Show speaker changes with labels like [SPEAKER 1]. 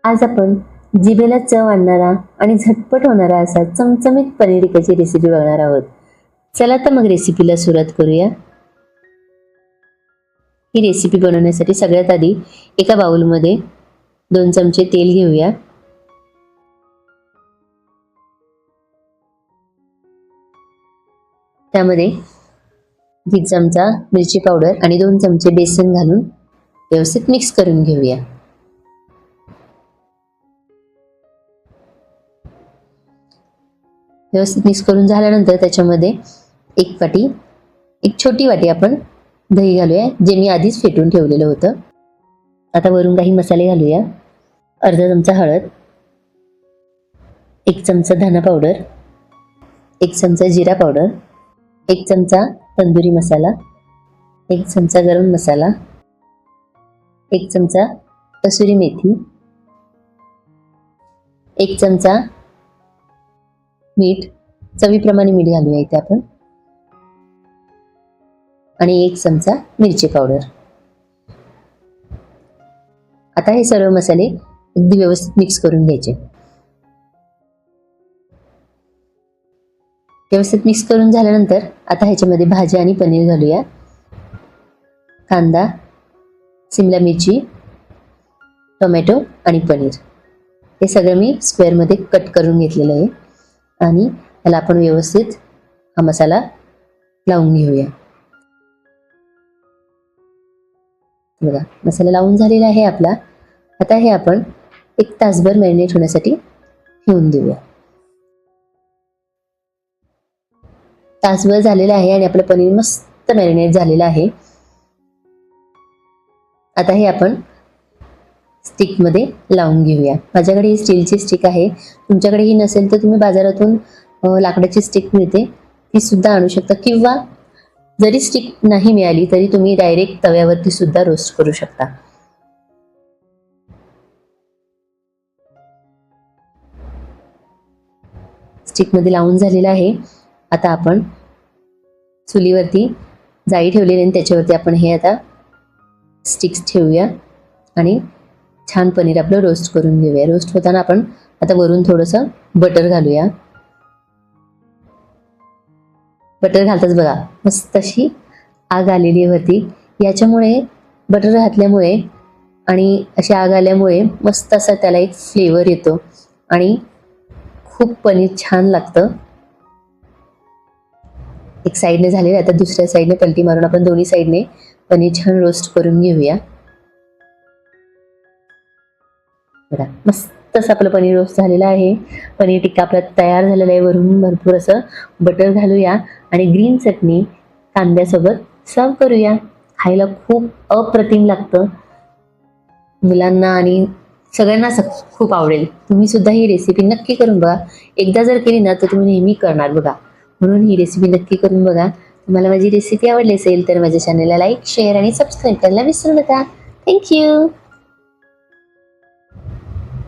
[SPEAKER 1] आज आपण जिभेला चव आणणारा आणि झटपट होणारा असा चमचमीत पनीर टिक्काची रेसिपी बघणार आहोत. चला तर मग रेसिपीला सुरुवात करूया. ही रेसिपी बनवण्यासाठी सगळ्यात आधी एका बाउलमध्ये 2 चमचे तेल घेऊया. त्यामध्ये 1 चमचा मिरची पावडर आणि 2 चमचे बेसन घालून व्यवस्थित मिक्स करून घेऊया. व्यवस्थित मिक्स करून झाल्यानंतर त्याच्यामध्ये एक छोटी वाटी आपण दही घालूया, जे मी आधीच फेटून ठेवलेलं होतं. आता वरून काही मसाले घालूया. अर्धा चमचा हळद, 1 चमचा धना पावडर, 1 चमचा जिरा पावडर, 1 चमचा तंदुरी मसाला, 1 चमचा गरम मसाला, 1 चमचा कसुरी मेथी, 1 चमचा मीठ, चवीप्रमाणे मीठ घालूया इथे आपण, आणि 1 चमचा मिरची पावडर. आता हे सर्व मसाले अगदी व्यवस्थित मिक्स करून घ्यायचे. व्यवस्थित मिक्स करून झाल्यानंतर आता ह्याच्यामध्ये भाजी आणि पनीर घालूया. कांदा, शिमला मिरची, टोमॅटो आणि पनीर हे सगळं मी स्क्वेअरमध्ये कट करून घेतलेलं आहे आणि त्याला आपण व्यवस्थित हा मसाला लावून घेऊया. बघा, मसाला लावून झालेला आहे आपला. आता हे आपण 1 तासभर मॅरिनेट होण्यासाठी ठेवून देऊया. तासभर झालेला आहे आणि आपलं पनीर मस्त मॅरिनेट झालेलं आहे. आता हे आपण स्टिकमध्ये लावून घेऊया. माझ्याकडे ही स्टीलची स्टिक आहे. तुमच्याकडे ही नसेल तर तुम्ही बाजारातून लाकडाची स्टिक मिळते, ती सुद्धा आणू शकता, किंवा जरी स्टिक नाही मिळाली तरी तुम्ही डायरेक्ट तव्यावरती सुद्धा रोस्ट करू शकता. स्टिकमध्ये लावून झालेला आहे. आता आपण चुलीवरती जाळी ठेवलेली आणि त्याच्यावरती आपण हे आता स्टिक्स ठेवूया आणि छान पनीर आपलं रोस्ट करून घेऊया. रोस्ट होताना आपण आता वरून थोडंसं बटर घालूया. बटर घालताच बघा मस्त अशी आग आलेली आहे वरती. याच्यामुळे बटर घातल्यामुळे आणि अशी आग आल्यामुळे मस्त असा त्याला एक फ्लेवर येतो आणि खूप पनीर छान लागतं. एक साईडने झालेलं, आता दुसऱ्या साईडने पलटी मारून आपण दोन्ही साईडने पनीर छान रोस्ट करून घेऊया. बघा, मस्त असं आपलं पनीर रोस्ट झालेलं आहे. पनीर टिक्का आपला तयार झालेला आहे. वरून भरपूर असं बटर घालूया आणि ग्रीन चटणी कांद्यासोबत सर्व करूया. खायला खूप अप्रतिम लागतं. मुलांना आणि सगळ्यांनाच खूप आवडेल. तुम्ही सुद्धा ही रेसिपी नक्की करून बघा. एकदा जर केली ना तर तुम्ही नेहमी करणार बघा. म्हणून ही रेसिपी नक्की करून बघा. तुम्हाला माझी रेसिपी आवडली असेल तर माझ्या चॅनलला लाईक, शेअर आणि सबस्क्राईब करायला विसरू नका. थँक्यू.